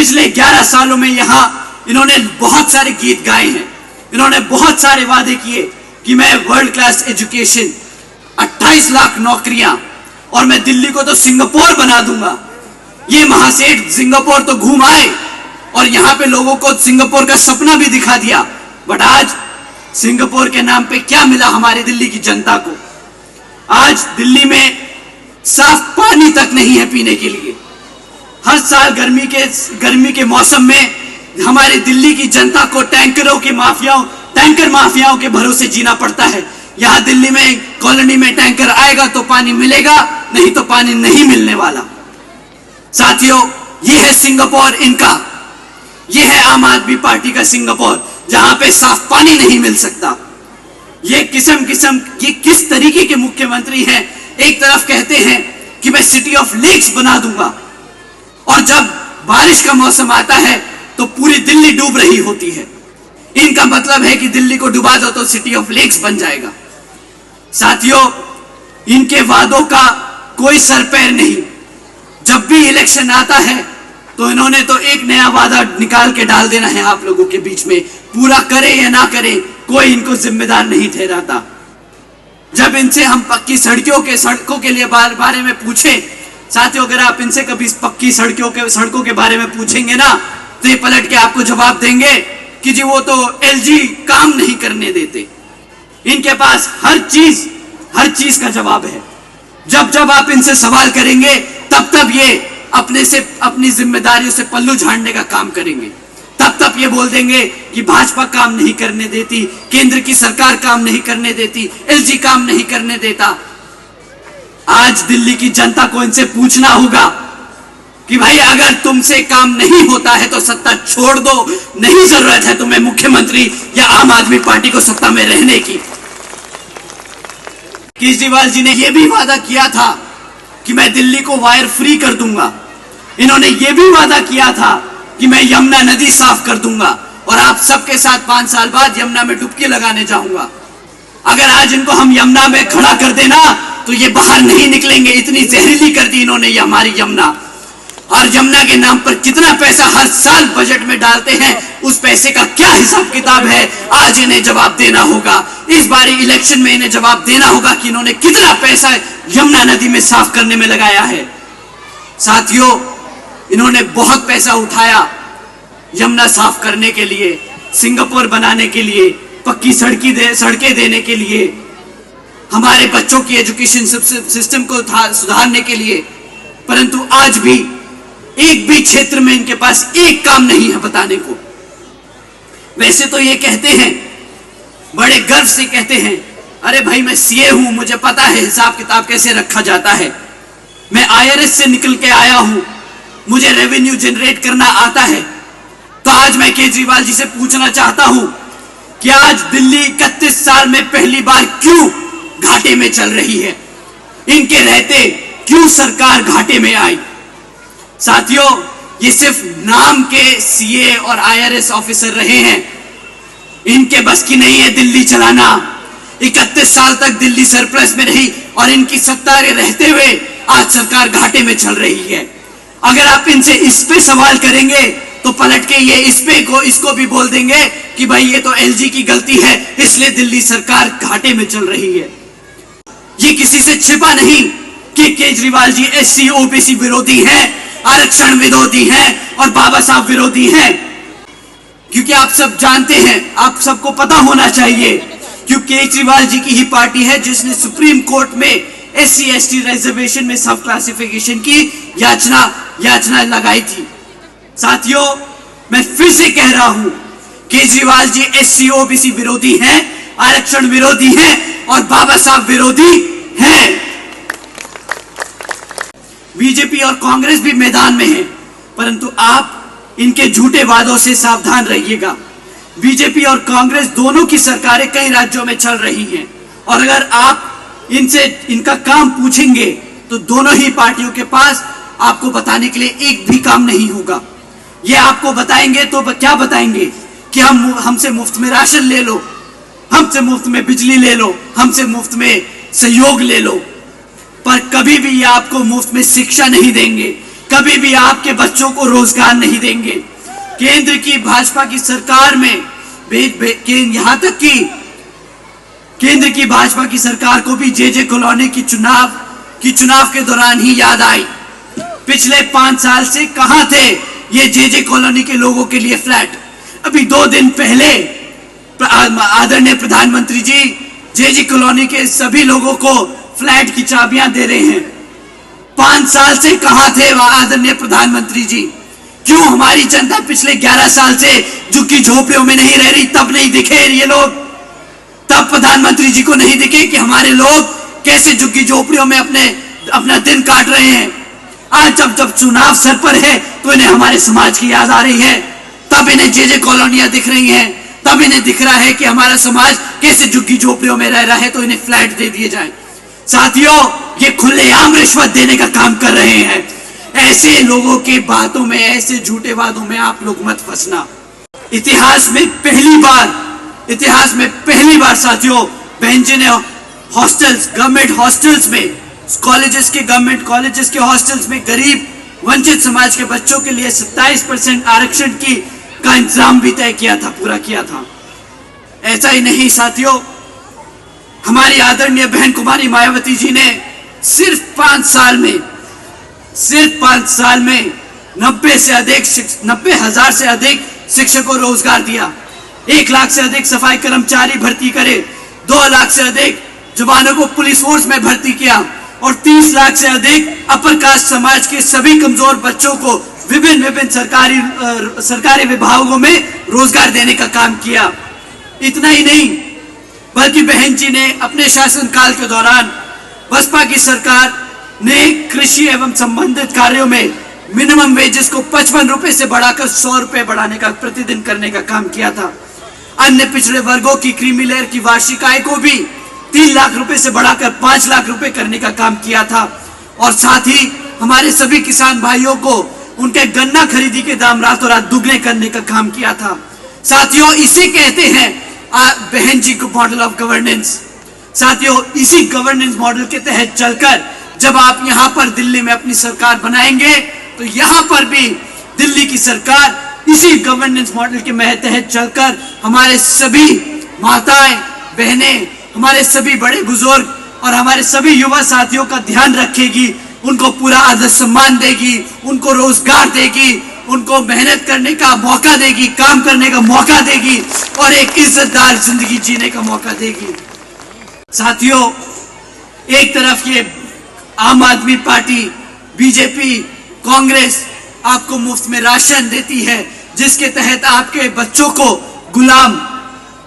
पिछले 11 सालों में यहाँ इन्होंने बहुत सारे गीत गाए हैं, इन्होंने बहुत सारे वादे किए कि मैं वर्ल्ड क्लास एजुकेशन, 28 लाख नौकरियां, और मैं दिल्ली को तो सिंगापुर बना दूंगा। ये महासेठ सिंगापुर तो घूम आए और यहाँ पे लोगों को सिंगापुर का सपना भी दिखा दिया, बट आज सिंगापुर के नाम पे क्या मिला हमारे दिल्ली की जनता को? आज दिल्ली में साफ पानी तक नहीं है पीने के लिए। हर साल गर्मी के मौसम में हमारी दिल्ली की जनता को टैंकर माफियाओं के भरोसे जीना पड़ता है। यहाँ दिल्ली में कॉलोनी में टैंकर आएगा तो पानी मिलेगा, नहीं तो पानी नहीं मिलने वाला। साथियों, ये है सिंगापुर इनका, ये है आम आदमी पार्टी का सिंगापुर, जहां पे साफ पानी नहीं मिल सकता। ये किस तरीके के मुख्यमंत्री हैं? एक तरफ कहते हैं कि मैं सिटी ऑफ लेक्स बना दूंगा, और जब बारिश का मौसम आता है तो पूरी दिल्ली डूब रही होती है। इनका मतलब है कि दिल्ली को डुबा दो तो सिटी ऑफ लेक्स बन जाएगा। साथियों, इनके वादों का कोई सर पैर नहीं। जब भी इलेक्शन आता है तो इन्होंने तो एक नया वादा निकाल के डाल देना है आप लोगों के बीच में। पूरा करे या ना करे, कोई इनको जिम्मेदार नहीं ठहराता। जब इनसे हम पक्की सड़कों के लिए बारे में पूछे, साथियों, अगर आप इनसे कभी पक्की सड़कों के बारे में पूछेंगे ना, तो ये पलट के आपको जवाब देंगे कि जी वो तो एलजी काम नहीं करने देते। इनके पास हर चीज का जवाब है। जब आप इनसे सवाल करेंगे तब ये अपनी जिम्मेदारियों से पल्लू झाड़ने का काम करेंगे। तब ये बोल देंगे कि भाजपा काम नहीं करने देती, केंद्र की सरकार काम नहीं करने देती, एलजी काम नहीं करने देता। आज दिल्ली की जनता को इनसे पूछना होगा कि भाई अगर तुमसे काम नहीं होता है तो सत्ता छोड़ दो, नहीं जरूरत है तुम्हें मुख्यमंत्री या आम आदमी पार्टी को सत्ता में रहने की। केजरीवाल जी ने यह भी वादा किया था कि मैं दिल्ली को वायर फ्री कर दूंगा। इन्होंने यह भी वादा किया था कि मैं यमुना नदी साफ कर दूंगा और आप सबके साथ 5 साल बाद यमुना में डुबकी लगाने जाऊंगा। अगर आज इनको हम यमुना में खड़ा कर देना तो ये बाहर नहीं निकलेंगे। इतनी जहरीली कर दी इन्होंने ये हमारी यमुना। और यमुना के नाम पर कितना पैसा हर साल बजट में डालते हैं, उस पैसे का क्या हिसाब किताब है, आज इन्हें जवाब देना होगा। इस बारी इलेक्शन में इन्हें जवाब देना होगा कि इन्होंने कितना पैसा यमुना नदी में साफ करने में लगाया है। साथियों, इन्होंने बहुत पैसा उठाया यमुना साफ करने के लिए, सिंगापुर बनाने के लिए, पक्की सड़कें देने के लिए, हमारे बच्चों की एजुकेशन सिस्टम को सुधारने के लिए। परंतु आज भी एक भी क्षेत्र में इनके पास एक काम नहीं है बताने को। वैसे तो ये कहते हैं, बड़े गर्व से कहते हैं, अरे भाई मैं सीए हूं, मुझे पता है हिसाब किताब कैसे रखा जाता है, मैं आईआरएस से निकल के आया हूं, मुझे रेवेन्यू जनरेट करना आता है। तो आज मैं केजरीवाल जी से पूछना चाहता हूं कि आज दिल्ली 31 साल में पहली बार क्यों घाटे में चल रही है? इनके रहते क्यों सरकार घाटे में आई? साथियों, ये सिर्फ नाम के सीए और आईआरएस ऑफिसर रहे हैं, इनके बस की नहीं है दिल्ली चलाना। 31 साल तक दिल्ली सरप्लस में रही और इनकी सत्ता रहते हुए आज सरकार घाटे में चल रही है। अगर आप इनसे इस पे सवाल करेंगे तो पलट के ये इसको भी बोल देंगे कि भाई ये तो एलजी की गलती है, इसलिए दिल्ली सरकार घाटे में चल रही है। ये किसी से छिपा नहीं कि केजरीवाल जी एससी ओबीसी विरोधी हैं, आरक्षण विरोधी हैं और बाबा साहब विरोधी हैं। क्योंकि आप सब जानते हैं, आप सबको पता होना चाहिए, क्योंकि केजरीवाल जी की ही पार्टी है जिसने सुप्रीम कोर्ट में एससी एसटी रिजर्वेशन में सब क्लासिफिकेशन की याचना लगाई थी। साथियों, मैं फिर से कह रहा हूं, केजरीवाल जी एससी ओबीसी विरोधी हैं, आरक्षण विरोधी हैं और बाबा साहब विरोधी हैं। बीजेपी और कांग्रेस भी मैदान में है, परंतु आप इनके झूठे वादों से सावधान रहिएगा। बीजेपी और कांग्रेस दोनों की सरकारें कई राज्यों में चल रही हैं और अगर आप इनसे इनका काम पूछेंगे तो दोनों ही पार्टियों के पास आपको बताने के लिए एक भी काम नहीं होगा। ये आपको बताएंगे तो क्या बताएंगे कि हमसे मुफ्त में राशन ले लो, हमसे मुफ्त में बिजली ले लो, हमसे मुफ्त में सहयोग ले लो, पर कभी भी ये आपको मुफ्त में शिक्षा नहीं देंगे, कभी भी आपके बच्चों को रोजगार नहीं देंगे। केंद्र की भाजपा की सरकार में यहां तक कि केंद्र की भाजपा की सरकार को भी जे कॉलोनी की चुनाव के दौरान ही याद आई। पिछले 5 साल से कहां थे ये जे कॉलोनी के लोगों के लिए फ्लैट। अभी 2 दिन पहले आदरणीय प्रधानमंत्री जी जे कॉलोनी के सभी लोगों को फ्लैट की चाबियां दे रहे हैं। 5 साल से कहां थे आदरणीय प्रधानमंत्री जी? क्यों हमारी जनता पिछले 11 साल से झुग्गी झोपड़ियों में नहीं रह रही? तब नहीं दिखे ये लोग? तब प्रधानमंत्री जी को नहीं दिखे कि हमारे लोग कैसे झुग्गी झोपड़ियों में अपना दिन काट रहे हैं? आज जब चुनाव सर पर है तो इन्हें हमारे समाज की याद आ रही है। तब इन्हें जे कॉलोनियां दिख रही हैं, तब इन्हें दिख रहा है कि हमारा समाज कैसे झुग्गी झोपड़ियों में रह रहा है, तो इन्हें फ्लैट दे दिए जाए। साथियों, ये खुलेआम रिश्वत देने का काम कर रहे हैं। ऐसे लोगों के बातों में, ऐसे झूठे वादों में आप लोग मत फंसना। इतिहास में पहली बार साथियों, बहन जी ने हॉस्टल्स, गवर्नमेंट हॉस्टल्स में, गवर्नमेंट कॉलेजेस के हॉस्टल्स में गरीब वंचित समाज के बच्चों के लिए 27% आरक्षण का इंतजाम भी तय किया था, पूरा किया था। ऐसा ही नहीं साथियों, हमारी आदरणीय बहन कुमारी मायावती जी ने सिर्फ 5 साल में 90,000 से अधिक शिक्षकों को रोजगार दिया, 1 लाख से अधिक सफाई कर्मचारी भर्ती करे, 2 लाख से अधिक जवानों को पुलिस फोर्स में भर्ती किया और 30 लाख से अधिक अपर कास्ट समाज के सभी कमजोर बच्चों को विभिन्न सरकारी विभागों में रोजगार देने का काम किया। इतना ही नहीं, बल्कि बहन जी ने अपने शासनकाल के दौरान बसपा की सरकार ने कृषि एवं संबंधित कार्यों में मिनिमम वेजेस को 55 रुपए से बढ़ाकर 100 रुपए बढ़ाने का, प्रतिदिन करने का काम किया था। अन्य पिछड़े वर्गों की क्रीमी लेयर की वार्षिक आय को भी 3 लाख रुपए से बढ़ाकर 5 लाख रुपए करने का काम किया था। और साथ ही हमारे सभी किसान भाइयों को उनके गन्ना खरीदी के दाम रातों रात दुगने करने का काम किया था। साथियों, इसे कहते हैं बहन जी को मॉडल ऑफ गवर्नेंस। साथियों, इसी गवर्नेंस मॉडल के तहत चलकर जब आप यहां पर दिल्ली में अपनी सरकार बनाएंगे तो यहां पर भी दिल्ली की सरकार इसी गवर्नेंस मॉडल के तहत चलकर हमारे सभी माताएं, बहनें, हमारे सभी बड़े बुजुर्ग और हमारे सभी युवा साथियों का ध्यान रखेगी, उनको पूरा आदर सम्मान देगी, उनको रोजगार देगी, उनको मेहनत करने का मौका देगी, काम करने का मौका देगी और एक इज्जतदार जिंदगी जीने का मौका देगी। साथियों, एक तरफ ये आम आदमी पार्टी, बीजेपी, कांग्रेस आपको मुफ्त में राशन देती है, जिसके तहत आपके बच्चों को गुलाम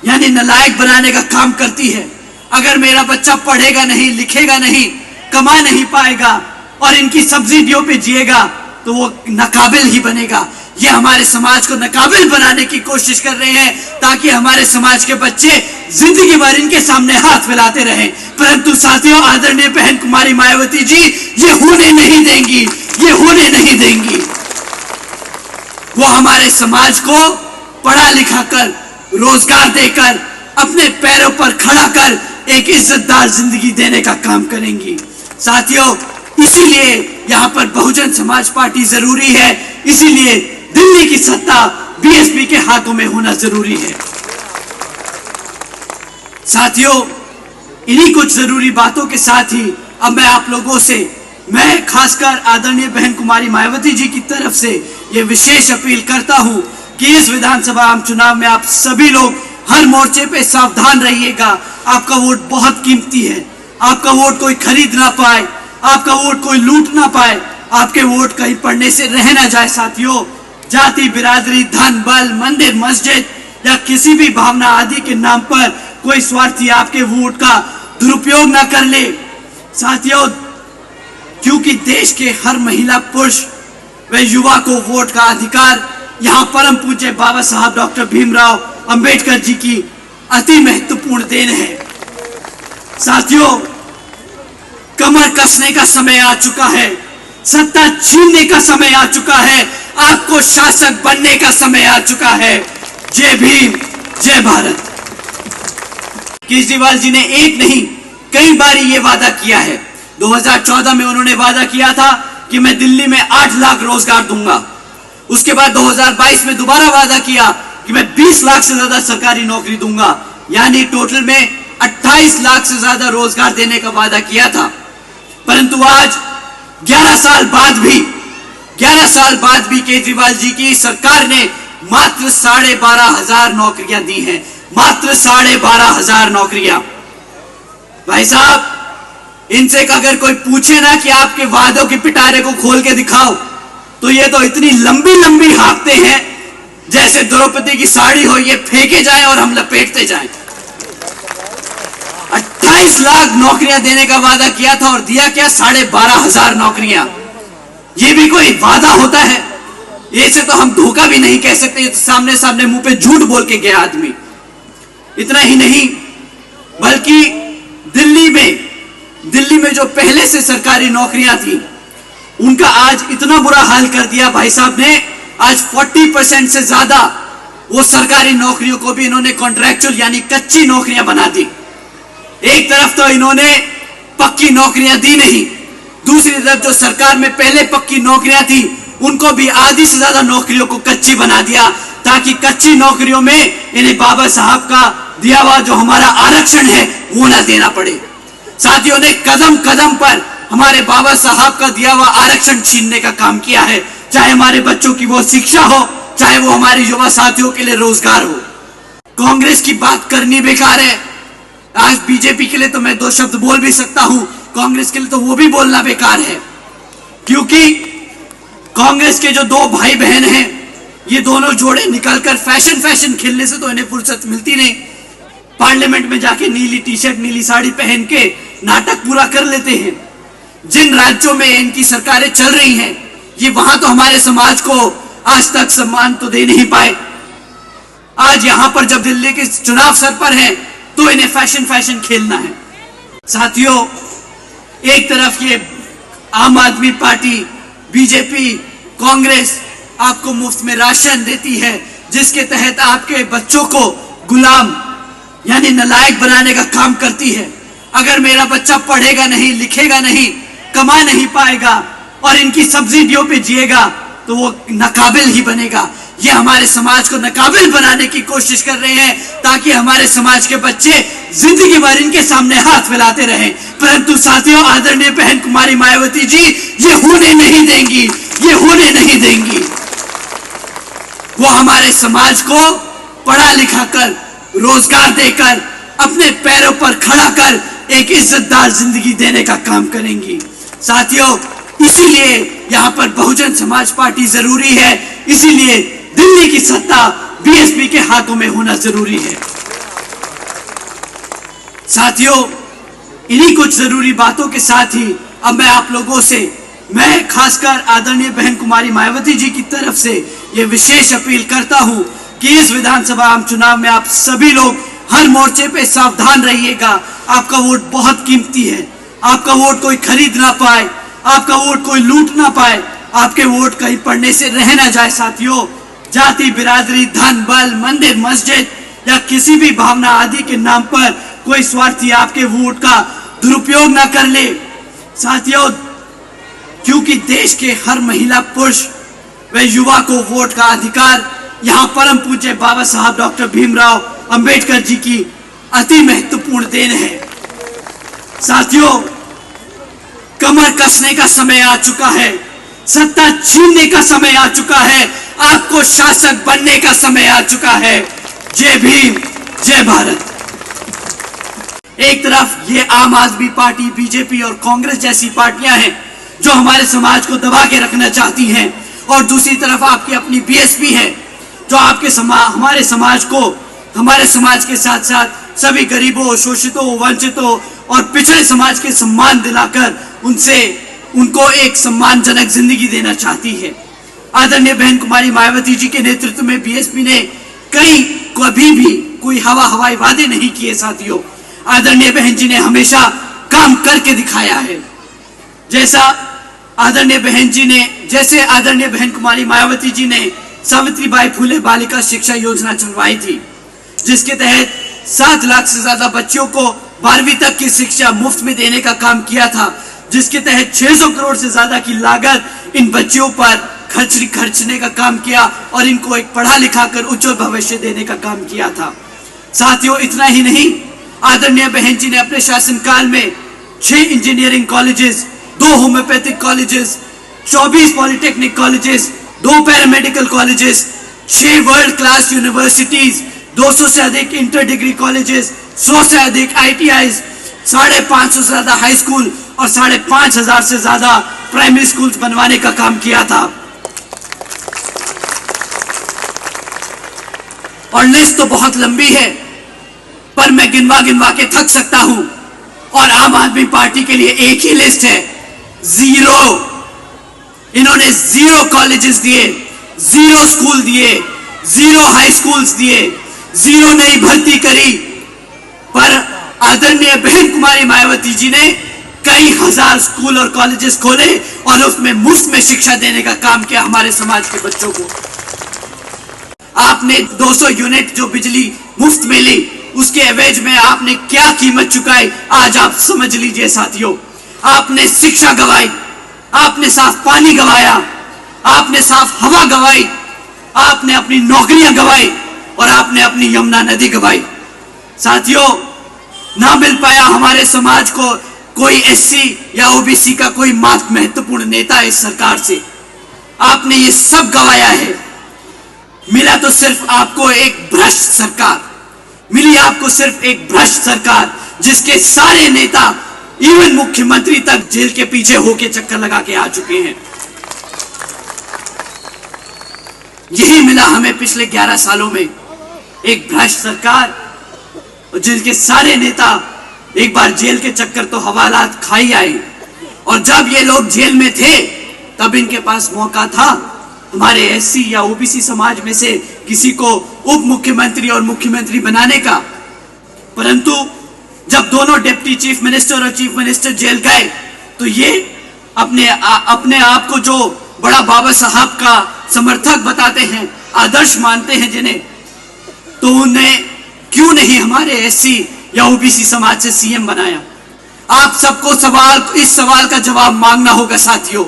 यानी नालायक बनाने का काम करती है। अगर मेरा बच्चा पढ़ेगा नहीं, लिखेगा नहीं, कमा नहीं पाएगा और इनकी सब्सिडियों पे जिएगा तो वो नाकाबिल ही बनेगा। ये हमारे समाज को नाकाबिल बनाने की कोशिश कर रहे हैं ताकि हमारे समाज के बच्चे जिंदगी भर इनके सामने हाथ फैलाते रहें। परंतु साथियों, आदरणीय बहन कुमारी मायावती जी ये होने नहीं देंगी, ये होने नहीं देंगी। वो हमारे समाज को पढ़ा लिखा कर, रोजगार देकर, अपने पैरों पर खड़ा कर एक इज्जतदार जिंदगी देने का काम करेंगी। साथियों, इसीलिए यहां पर बहुजन समाज पार्टी जरूरी है, इसीलिए दिल्ली की सत्ता बीएसपी के हाथों में होना जरूरी है। साथियों, इन्हीं कुछ जरूरी बातों के साथ ही अब मैं आप लोगों से, मैं खासकर आदरणीय बहन कुमारी मायावती जी की तरफ से यह विशेष अपील करता हूं कि इस विधानसभा आम चुनाव में आप सभी लोग हर मोर्चे पे सावधान रहिएगा। आपका वोट बहुत कीमती है, आपका वोट कोई खरीद ना पाए, आपका वोट कोई लूट ना पाए, आपके वोट कहीं पड़ने से रह ना जाए। साथियों, जाति, बिरादरी, धन, बल, मंदिर, मस्जिद या किसी भी भावना आदि के नाम पर कोई स्वार्थी आपके वोट का दुरुपयोग ना कर ले। साथियों, क्योंकि देश के हर महिला, पुरुष व युवा को वोट का अधिकार यहाँ परम पूज्य बाबा साहब डॉक्टर भीमराव अंबेडकर जी की अति महत्वपूर्ण देन है। साथियों, कमर कसने का समय आ चुका है, सत्ता छीनने का समय आ चुका है, आपको शासक बनने का समय आ चुका है। जय भीम, जय भारत। केजरीवाल जी ने एक नहीं कई बार ये वादा किया है। 2014 में उन्होंने वादा किया था कि मैं दिल्ली में 8 लाख रोजगार दूंगा। उसके बाद 2022 में दोबारा वादा किया कि मैं 20 लाख से ज्यादा सरकारी नौकरी दूंगा, यानी टोटल में 28 लाख से ज्यादा रोजगार देने का वादा किया था। परंतु आज 11 साल बाद भी केजरीवाल जी की सरकार ने मात्र 12,500 नौकरियां दी हैं, मात्र 12,500 नौकरियां। भाई साहब, इनसे अगर कोई पूछे ना कि आपके वादों के पिटारे को खोल के दिखाओ, तो ये तो इतनी लंबी लंबी हाँकते हैं जैसे द्रौपदी की साड़ी हो, ये फेंके जाए और हम लपेटते जाएं। 28 लाख नौकरियां देने का वादा किया था और दिया क्या? 12,500 नौकरियां। ये भी कोई वादा होता है? ऐसे तो हम धोखा भी नहीं कह सकते, ये तो सामने सामने मुंह पे झूठ बोल के गया आदमी। इतना ही नहीं, बल्कि दिल्ली में जो पहले से सरकारी नौकरियां थी उनका आज इतना बुरा हाल कर दिया भाई साहब ने। आज 40% से ज्यादा वो सरकारी नौकरियों को भी इन्होंने कॉन्ट्रैक्चुअल यानी कच्ची नौकरियां बना दी। एक तरफ तो इन्होंने पक्की नौकरियां दी नहीं, दूसरी तरफ जो सरकार में पहले पक्की नौकरियां थी उनको भी आधी से ज्यादा नौकरियों को कच्ची बना दिया, ताकि कच्ची नौकरियों में इन्हें बाबा साहब का दिया हुआ जो हमारा आरक्षण है वो ना देना पड़े। साथियों ने कदम कदम पर हमारे बाबा साहब का दिया हुआ आरक्षण छीनने का काम किया है, चाहे हमारे बच्चों की वो शिक्षा हो, चाहे वो हमारे युवा साथियों के लिए रोजगार हो। कांग्रेस की बात करनी बेकार है। आज बीजेपी के लिए तो मैं 2 शब्द बोल भी सकता हूं, कांग्रेस के लिए तो वो भी बोलना बेकार है, क्योंकि कांग्रेस के जो 2 भाई बहन हैं, ये दोनों जोड़े निकलकर फैशन खेलने से तो इन्हें फुर्सत मिलती नहीं। पार्लियामेंट में जाके नीली टी-शर्ट नीली साड़ी पहन के नाटक पूरा कर लेते हैं। जिन राज्यों में इनकी सरकारें चल रही हैं, ये वहां तो हमारे समाज को आज तक सम्मान तो दे नहीं पाए। आज यहां पर जब दिल्ली के चुनाव सर पर है तो इन्हें फैशन खेलना है। साथियों, एक तरफ ये आम आदमी पार्टी, बीजेपी, कांग्रेस आपको मुफ्त में राशन देती है, जिसके तहत आपके बच्चों को गुलाम यानी नालायक बनाने का काम करती है। अगर मेरा बच्चा पढ़ेगा नहीं, लिखेगा नहीं, कमा नहीं पाएगा और इनकी सब्सिडियों पे जिएगा तो वो नाकाबिल ही बनेगा। ये हमारे समाज को नाकाबिल बनाने की कोशिश कर रहे हैं, ताकि हमारे समाज के बच्चे जिंदगी भर इनके सामने हाथ फैलाते रहें। परंतु साथियों, आदरणीय बहन कुमारी मायावती जी ये होने नहीं देंगी, ये होने नहीं देंगी। वो हमारे समाज को पढ़ा लिखा कर, रोजगार देकर, अपने पैरों पर खड़ा कर एक इज्जतदार जिंदगी देने का काम करेंगी। साथियों, इसीलिए यहां पर बहुजन समाज पार्टी जरूरी है, इसीलिए दिल्ली की सत्ता बीएसपी के हाथों में होना जरूरी है। साथियों, इन्हीं कुछ जरूरी बातों के साथ ही अब मैं आप लोगों से, मैं खासकर आदरणीय बहन कुमारी मायावती जी की तरफ से यह विशेष अपील करता हूं कि इस विधानसभा आम चुनाव में आप सभी लोग हर मोर्चे पे सावधान रहिएगा। आपका वोट बहुत कीमती है, आपका वोट कोई खरीद ना पाए, आपका वोट कोई लूट ना पाए, आपके वोट कहीं पड़ने से रह ना जाए। साथियों, जाति, बिरादरी, धन, बल, मंदिर, मस्जिद या किसी भी भावना आदि के नाम पर कोई स्वार्थी आपके वोट का दुरुपयोग ना कर ले। साथियों, क्योंकि देश के हर महिला, पुरुष व युवा को वोट का अधिकार यहाँ परम पूज्य बाबा साहब डॉक्टर भीमराव अंबेडकर जी की अति महत्वपूर्ण देन है। साथियों, कमर कसने का समय आ चुका है, सत्ता छीनने का समय आ चुका है, आपको शासक बनने का समय आ चुका है। जय भीम, जय भारत। एक तरफ ये आम आदमी पार्टी, बीजेपी और कांग्रेस जैसी पार्टियां हैं जो हमारे समाज को दबा के रखना चाहती हैं, और दूसरी तरफ आपकी अपनी बीएसपी है जो आपके हमारे समाज को, हमारे समाज के साथ साथ सभी गरीबों, शोषितों, वंचितों और पिछड़े समाज के सम्मान दिलाकर उनको एक सम्मानजनक जिंदगी देना चाहती है। आदरणीय बहन कुमारी मायावती जी के नेतृत्व में बीएसपी ने कभी भी कोई हवाई वादे नहीं किए। साथियों, आदरणीय बहन जी ने हमेशा काम करके दिखाया है। जैसे आदरणीय बहन कुमारी मायावती जी ने सावित्रीबाई फुले बालिका शिक्षा योजना चलवाई थी, जिसके तहत 7 लाख से ज्यादा बच्चों को 12वीं तक की शिक्षा मुफ्त में देने का काम किया था, जिसके तहत 600 करोड़ से ज्यादा की लागत इन बच्चियों पर खर्चने का काम किया और इनको एक पढ़ा लिखा कर उज्जवल भविष्य देने का काम किया था। साथियों, इतना ही नहीं, आदरणीय बहन जी ने अपने शासनकाल में 6 engineering colleges, 2 homeopathic colleges, 24 polytechnic colleges, 2 paramedical colleges, 6 world class universities, 200 से अधिक इंटर डिग्री कॉलेजेस, 100 से अधिक ITIs, 550 से ज्यादा हाई स्कूल और 5,500 से ज्यादा प्राइमरी स्कूल बनवाने का काम किया था। और लिस्ट तो बहुत लंबी है, पर मैं गिनवा के थक सकता हूं। और आम आदमी पार्टी के लिए एक ही लिस्ट है, 0। इन्होंने 0 कॉलेजेस दिए, 0 स्कूल दिए, 0 हाई स्कूल्स दिए, 0 नई भर्ती करी। पर आदरणीय बहन कुमारी मायावती जी ने कई हजार स्कूल और कॉलेजेस खोले और उसमें मुफ्त में शिक्षा देने का काम किया हमारे समाज के बच्चों को। आपने 200 यूनिट जो बिजली मुफ्त मिली, उसके एवज में आपने क्या कीमत चुकाई, आज आप समझ लीजिए साथियों। आपने शिक्षा गवाई, आपने साफ पानी गवाया, आपने साफ हवा गवाई, आपने अपनी नौकरियां गवाई और आपने अपनी यमुना नदी गवाई। साथियों, ना मिल पाया हमारे समाज को कोई SC या OBC का कोई महत्वपूर्ण नेता इस सरकार से। आपने ये सब गवाया है। मिला तो सिर्फ आपको एक भ्रष्ट सरकार मिली, आपको सिर्फ एक भ्रष्ट सरकार, जिसके सारे नेता इवन मुख्यमंत्री तक जेल के पीछे होके चक्कर लगा के आ चुके हैं। यही मिला हमें पिछले 11 सालों में, एक भ्रष्ट सरकार, जिनके सारे नेता एक बार जेल के चक्कर तो हवालात खाई आए। और जब ये लोग जेल में थे तब इनके पास मौका था हमारे SC या OBC समाज में से किसी को उप मुख्यमंत्री और मुख्यमंत्री बनाने का। परंतु जब दोनों डिप्टी चीफ मिनिस्टर और चीफ मिनिस्टर जेल गए तो ये अपने आप को जो बड़ा बाबा साहब का समर्थक बताते हैं, आदर्श मानते हैं जिन्हें, तो उन्हें क्यों नहीं हमारे SC या OBC समाज से CM बनाया। आप सबको इस सवाल का जवाब मांगना होगा साथियों।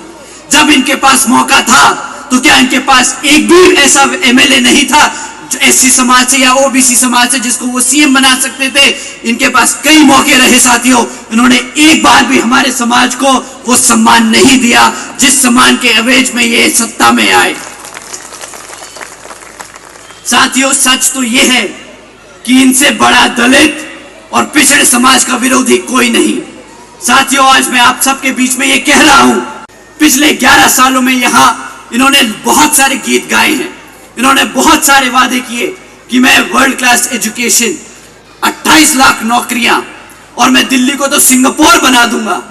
जब इनके पास मौका था तो क्या इनके पास एक भी ऐसा MLA नहीं था जो SC समाज से या OBC समाज से जिसको वो CM बना सकते थे? इनके पास कई मौके रहे साथियों, इन्होंने एक बार भी हमारे समाज को वो सम्मान नहीं दिया जिस सम्मान के एवज में ये सत्ता में आए। साथियों, सच तो ये है कि इनसे बड़ा दलित और पिछड़े समाज का विरोधी कोई नहीं। साथियों, आज मैं आप सबके बीच में ये कह रहा हूं, पिछले 11 सालों में यहां इन्होंने बहुत सारे गीत गाए हैं, इन्होंने बहुत सारे वादे किए कि मैं वर्ल्ड क्लास एजुकेशन, 28 लाख नौकरियां, और मैं दिल्ली को तो सिंगापुर बना दूंगा।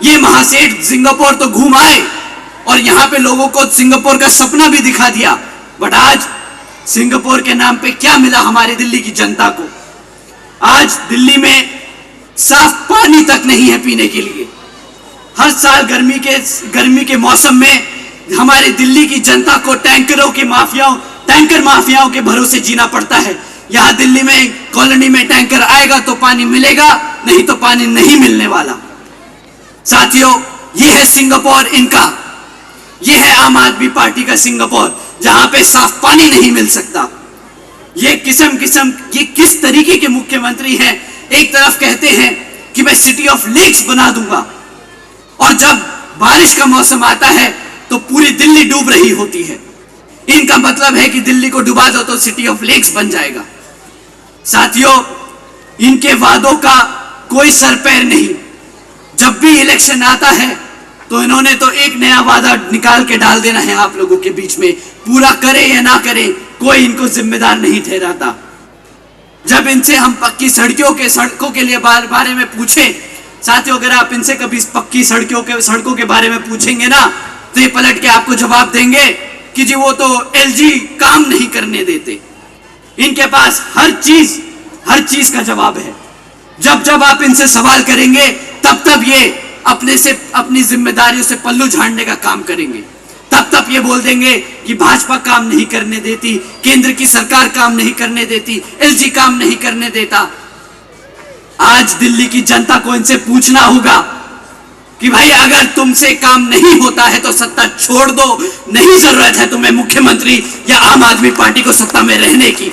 ये महासेठ सिंगापुर तो घूम आए और यहां पे लोगों को सिंगापुर का सपना भी दिखा दिया। बट आज सिंगापुर के नाम पे क्या मिला हमारी दिल्ली की जनता को? आज दिल्ली में साफ पानी तक नहीं है पीने के लिए। हर साल गर्मी के मौसम में हमारी दिल्ली की जनता को टैंकर माफियाओं के भरोसे जीना पड़ता है। यहां दिल्ली में कॉलोनी में टैंकर आएगा तो पानी मिलेगा, नहीं तो पानी नहीं मिलने वाला। साथियों, ये है सिंगापुर इनका, ये है आम आदमी पार्टी का सिंगापुर, जहां पे साफ पानी नहीं मिल सकता। ये किस तरीके के मुख्यमंत्री हैं? एक तरफ कहते हैं कि मैं सिटी ऑफ लेक्स बना दूंगा, और जब बारिश का मौसम आता है तो पूरी दिल्ली डूब रही होती है। इनका मतलब है कि दिल्ली को डुबा दो तो सिटी ऑफ लेक्स बन जाएगा। साथियों, इनके वादों का कोई सर पैर नहीं। जब भी इलेक्शन आता है तो इन्होंने तो एक नया वादा निकाल के डाल देना है आप लोगों के बीच में। पूरा करे या ना करे, कोई इनको जिम्मेदार नहीं ठहराता। जब इनसे हम पक्की सड़कों के लिए बारे में पूछे, साथियों, अगर आप इनसे कभी पक्की सड़कों के बारे में पूछेंगे ना, तो ये पलट के आपको जवाब देंगे कि जी वो तो LG काम नहीं करने देते। इनके पास हर चीज का जवाब है। जब आप इनसे सवाल करेंगे तब ये अपनी जिम्मेदारियों से पल्लू झाड़ने का काम करेंगे। तब ये बोल देंगे कि भाजपा काम नहीं करने देती, केंद्र की सरकार काम नहीं करने देती, LG काम नहीं करने देता। आज दिल्ली की जनता को इनसे पूछना होगा कि भाई अगर तुमसे काम नहीं होता है तो सत्ता छोड़ दो, नहीं जरूरत है तुम्हें मुख्यमंत्री या आम आदमी पार्टी को सत्ता में रहने की।